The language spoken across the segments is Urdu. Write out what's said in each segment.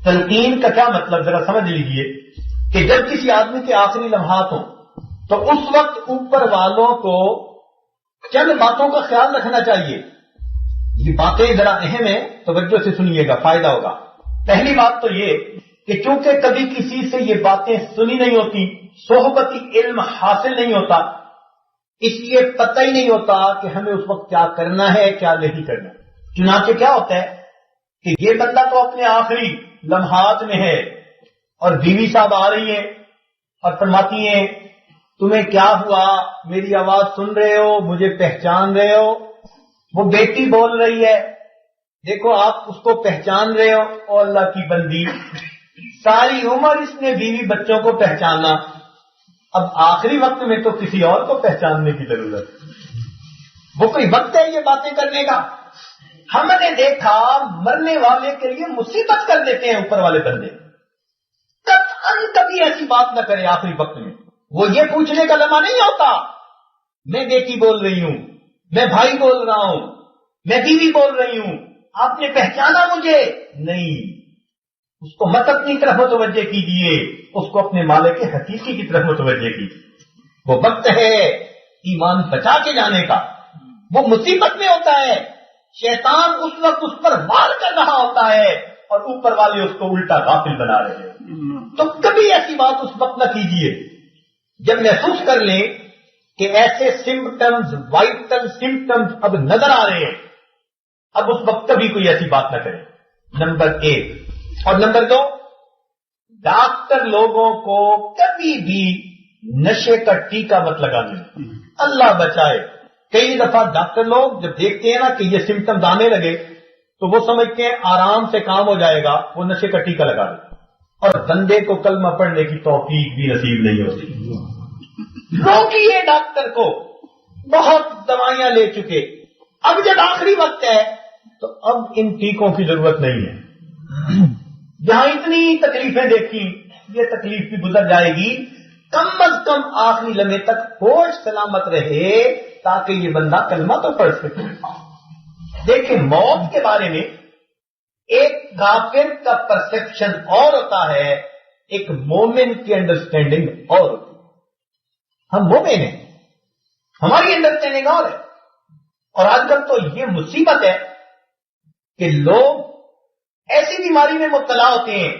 تلقین کا کیا مطلب ذرا سمجھ لیجئے کہ جب کسی آدمی کے آخری لمحات ہوں تو اس وقت اوپر والوں کو چند باتوں کا خیال رکھنا چاہیے. یہ باتیں ذرا اہم ہیں، توجہ سے سنیے گا، فائدہ ہوگا. پہلی بات تو یہ کہ چونکہ کبھی کسی سے یہ باتیں سنی نہیں ہوتی، صحبتی علم حاصل نہیں ہوتا، اس لیے پتہ ہی نہیں ہوتا کہ ہمیں اس وقت کیا کرنا ہے کیا نہیں کرنا. چنانچہ کیا ہوتا ہے کہ یہ بندہ تو اپنے آخری لمحات میں ہے اور بیوی صاحب آ رہی ہیں اور فرماتی ہیں تمہیں کیا ہوا، میری آواز سن رہے ہو، مجھے پہچان رہے ہو. وہ بیٹی بول رہی ہے دیکھو آپ اس کو پہچان رہے ہو، او اللہ کی بندی، ساری عمر اس نے بیوی بچوں کو پہچانا، اب آخری وقت میں تو کسی اور کو پہچاننے کی ضرورت. وہ کوئی وقت ہے یہ باتیں کرنے کا؟ ہم نے دیکھا مرنے والے کے لیے مصیبت کر دیتے ہیں اوپر والے بندے. قطعاً کبھی ایسی بات نہ کرے آخری وقت میں. وہ یہ پوچھنے کا لمحہ نہیں ہوتا میں بیٹی بول رہی ہوں، میں بھائی بول رہا ہوں، میں بیوی بول رہی ہوں، آپ نے پہچانا مجھے نہیں. اس کو مت اپنی طرف متوجہ کیجیے، اس کو اپنے مالک حقیقی کی طرف متوجہ کیجیے. وہ وقت ہے ایمان بچا کے جانے کا. وہ مصیبت میں ہوتا ہے، شیطان اس وقت اس پر وار کر رہا ہوتا ہے اور اوپر والے اس کو الٹا غافل بنا رہے ہیں. تو کبھی ایسی بات اس وقت نہ کیجیے جب محسوس کر لیں کہ ایسے سمپٹمز، وائٹل سمپٹمز اب نظر آ رہے ہیں. اب اس وقت کبھی کوئی ایسی بات نہ کرے. نمبر 1. اور نمبر 2، ڈاکٹر لوگوں کو کبھی بھی نشے کا ٹیکہ مت لگانے. اللہ بچائے، کئی دفعہ ڈاکٹر لوگ جب دیکھتے ہیں نا کہ یہ سمپٹمز آنے لگے تو وہ سمجھتے ہیں آرام سے کام ہو جائے گا، وہ نشے کا ٹیکہ لگا دیتے اور بندے کو کلمہ پڑھنے کی توفیق بھی نصیب نہیں ہوتی. روکیے ڈاکٹر کو، بہت دوائیاں لے چکے، اب جب آخری وقت ہے تو اب ان ٹیکوں کی ضرورت نہیں ہے. جہاں اتنی تکلیفیں دیکھی یہ تکلیف بھی گزر جائے گی، کم از کم آخری لمحے تک ہوش سلامت رہے تاکہ یہ بندہ کلمہ تو پڑھ سکے. دیکھیں موت کے بارے میں ایک کافر کا پرسپشن اور ہوتا ہے، ایک مومن کی انڈرسٹینڈنگ اور ہوتی ہے. ہم مومن ہیں، ہماری انڈرسٹینڈنگ اور ہے. اور آج کل تو یہ مصیبت ہے کہ لوگ ایسی بیماری میں مبتلا ہوتے ہیں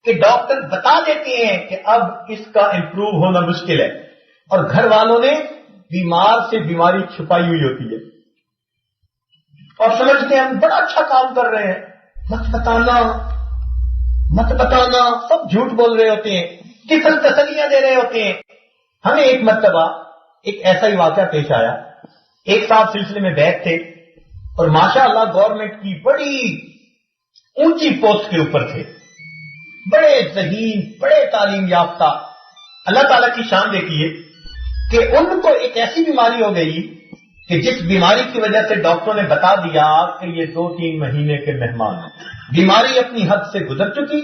کہ ڈاکٹر بتا دیتے ہیں کہ اب اس کا امپروو ہونا مشکل ہے اور گھر والوں نے بیمار سے بیماری چھپائی ہوئی ہوتی ہے اور سمجھتے ہیں ہم بڑا اچھا کام کر رہے ہیں. مت بتانا سب جھوٹ بول رہے ہوتے ہیں، کفل تسلیاں دے رہے ہوتے ہیں. ہمیں ایک مرتبہ ایک ایسا ہی واقعہ پیش آیا. ایک صاحب سلسلے میں بیٹھ تھے اور ماشاءاللہ گورنمنٹ کی بڑی اونچی پوسٹ کے اوپر تھے، بڑے ذہین، بڑے تعلیم یافتہ. اللہ تعالیٰ کی شان دیکھیے کہ ان کو ایک ایسی بیماری ہو گئی کہ جس بیماری کی وجہ سے ڈاکٹروں نے بتا دیا کہ یہ 2-3 مہینے کے مہمان ہیں. بیماری اپنی حد سے گزر چکی،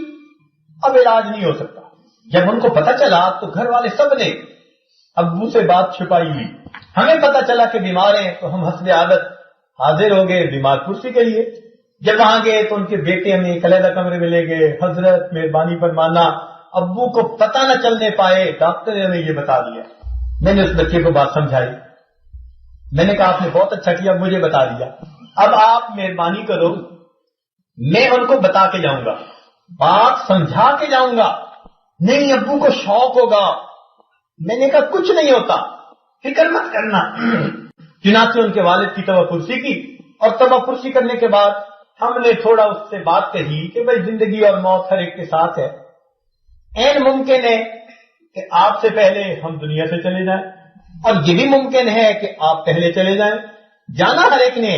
اب علاج نہیں ہو سکتا. جب ان کو پتا چلا تو گھر والے سب نے ابو سے بات چھپائی ہوئی. ہمیں پتا چلا کہ بیمار ہیں تو ہم حسب عادت حاضر ہو گئے بیمار کرسی کے لیے. جب وہاں گئے تو ان کے بیٹے ہمیں ایک علیحدہ کمرے میں لے گئے. حضرت مہربانی فرمانا، ابو کو پتہ نہ چلنے پائے، ڈاکٹر نے ہمیں یہ بتا دیا. میں نے اس بچے کو بات سمجھائی، میں نے کہا آپ نے بہت اچھا کیا مجھے بتا دیا، اب آپ مہربانی کرو میں ان کو بتا کے جاؤں گا، بات سمجھا کے جاؤں گا. نہیں ابو کو شوق ہوگا. میں نے کہا کچھ نہیں ہوتا، فکر مت کرنا. چنانچہ ان کے والد کی توبہ پرسی کی اور توبہ پرسی کرنے کے بعد ہم نے تھوڑا اس سے بات کہی کہ بھائی زندگی اور موت ہر ایک کے ساتھ ہے. این ممکن ہے کہ آپ سے پہلے ہم دنیا سے چلے جائیں اور یہ بھی ممکن ہے کہ آپ پہلے چلے جائیں. جانا ہر ایک نے،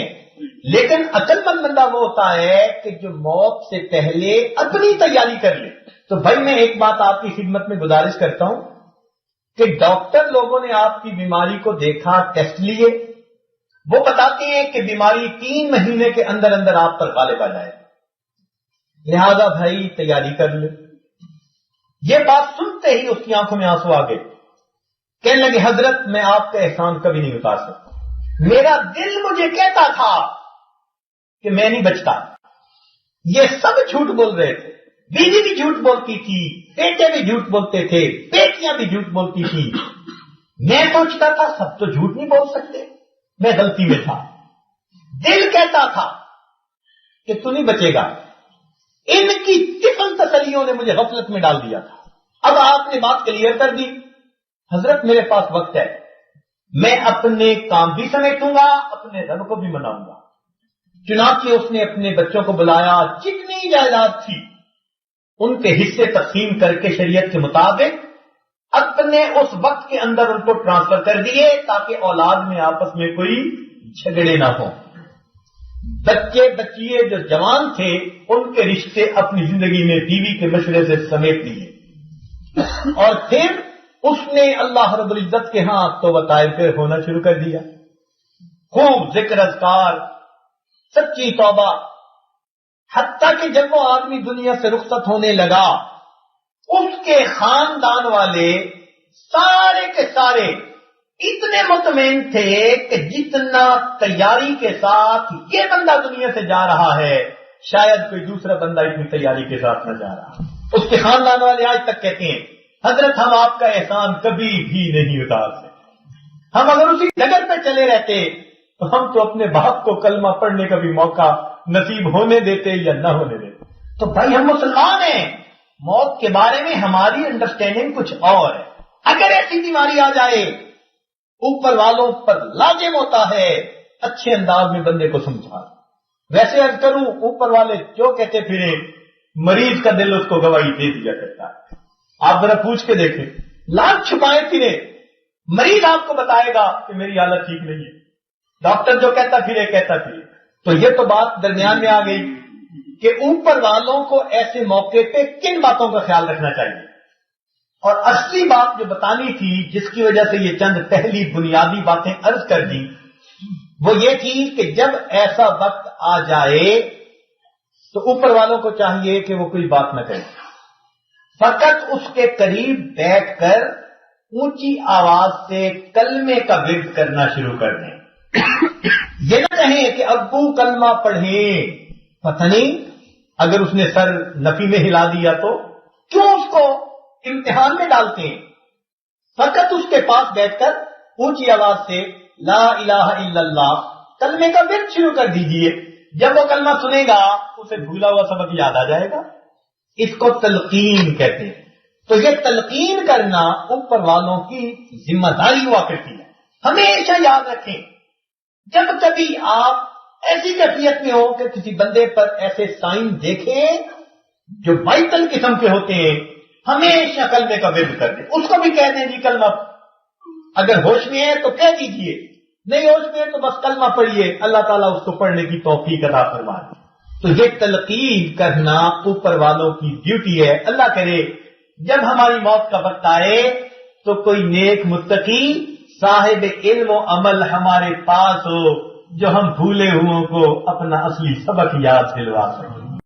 لیکن عقل مند بندہ وہ ہوتا ہے کہ جو موت سے پہلے اپنی تیاری کر لے. تو بھائی میں ایک بات آپ کی خدمت میں گزارش کرتا ہوں کہ ڈاکٹر لوگوں نے آپ کی بیماری کو دیکھا، ٹیسٹ لیے، وہ بتاتے ہیں کہ بیماری 3 مہینے کے اندر اندر آپ پر غالب آ جائے، لہذا بھائی تیاری کر لے. یہ بات سنتے ہی اس کی آنکھوں میں آنسو آ گئے. کہنے لگے حضرت میں آپ کا احسان کبھی نہیں اتار سکتا، میرا دل مجھے کہتا تھا کہ میں نہیں بچتا، یہ سب جھوٹ بول رہے تھے. بیوی بھی جھوٹ بولتی تھی, بیٹے بھی جھوٹ بولتے تھے, بیٹیاں بھی جھوٹ بولتی تھی. میں سوچتا تھا سب تو جھوٹ نہیں بول سکتے, میں غلطی میں تھا. دل کہتا تھا کہ تو نہیں بچے گا. ان کی طفل تسلیوں نے مجھے غفلت میں ڈال دیا تھا. اب آپ نے بات کلیئر کر دی. حضرت میرے پاس وقت ہے, میں اپنے کام بھی سمیٹوں گا, اپنے رب کو بھی مناؤں گا. چنانچہ اس نے اپنے بچوں کو بلایا, جتنی جائیداد تھی ان کے حصے تقسیم کر کے شریعت کے مطابق اپنے اس وقت کے اندر ان کو ٹرانسفر کر دیے تاکہ اولاد میں آپس میں کوئی جھگڑے نہ ہوں. بچے بچیے جو جوان تھے ان کے رشتے اپنی زندگی میں بیوی کے مشورے سے سمیٹ لیے. اور پھر اس نے اللہ رب العزت کے ہاں توبہ طائب پہ ہونا شروع کر دیا. خوب ذکر اذکار, سچی توبہ. حتیٰ کہ جب وہ آدمی دنیا سے رخصت ہونے لگا, اس کے خاندان والے سارے کے سارے اتنے مطمئن تھے کہ جتنا تیاری کے ساتھ یہ بندہ دنیا سے جا رہا ہے شاید کوئی دوسرا بندہ اتنی تیاری کے ساتھ نہ جا رہا. اس کے خاندان والے آج تک کہتے ہیں حضرت ہم آپ کا احسان کبھی بھی نہیں اتار سکتے. ہم اگر اسی ڈگر پہ چلے رہتے تو ہم تو اپنے باپ کو کلمہ پڑھنے کا بھی موقع نصیب ہونے دیتے یا نہ ہونے دیتے. تو بھائی ہم مسلمان ہیں, موت کے بارے میں ہماری انڈرسٹینڈنگ کچھ اور ہے. اگر ایسی بیماری آ جائے اوپر والوں پر لازم ہوتا ہے اچھے انداز میں بندے کو سمجھا. ویسے عرض کروں, اوپر والے جو کہتے پھرے مریض کا دل اس کو گواہی دے دیا کرتا ہے. آپ ذرا پوچھ کے دیکھیں, لاکھ چھپائے پھرے مریض آپ کو بتائے گا کہ میری حالت ٹھیک نہیں ہے. ڈاکٹر جو کہتا پھرے کہتا پھرے. تو یہ تو بات درمیان میں آ گئی کہ اوپر والوں کو ایسے موقع پہ کن باتوں کا خیال رکھنا چاہیے. اور اصلی بات جو بتانی تھی جس کی وجہ سے یہ چند پہلی بنیادی باتیں عرض کر دی وہ یہ تھی کہ جب ایسا وقت آ جائے تو اوپر والوں کو چاہیے کہ وہ کوئی بات نہ کریں, فقط اس کے قریب بیٹھ کر اونچی آواز سے کلمے کا ورد کرنا شروع کر دیں. یہ نہ کہیں کہ ابو کلمہ پڑھیں, پتہ نہیں اگر اس نے سر نفی میں ہلا دیا تو کیوں اس کو امتحان میں ڈالتے ہیں. فقط اس کے پاس بیٹھ کر اونچی آواز سے لا الہ الا اللہ کلمے کا ورد شروع کر دیجئے. جب وہ کلمہ سنے گا اسے بھولا ہوا سبق یاد آ جائے گا. اس کو تلقین کہتے ہیں. تو یہ تلقین کرنا اوپر والوں کی ذمہ داری ہوا کرتی ہے. ہمیشہ یاد رکھیں جب کبھی آپ ایسی کیفیت میں ہو کہ کسی بندے پر ایسے سائن دیکھیں جو وائٹل قسم کے ہوتے ہیں, ہمیشہ کلمے کا ورد کر دیں. اس کو بھی کہہ دیں جی کلمہ, اگر ہوش میں ہے تو کہہ دیجئے, نہیں ہوش میں ہے تو بس کلمہ پڑھیے, اللہ تعالیٰ اس کو پڑھنے کی توفیق عطا فرمائے. تو یہ تلقین کرنا اوپر والوں کی ڈیوٹی ہے. اللہ کرے جب ہماری موت کا وقت آئے تو کوئی نیک متقی صاحب علم و عمل ہمارے پاس ہو جو ہم بھولے ہوئوں کو اپنا اصلی سبق یاد دلوا سکیں.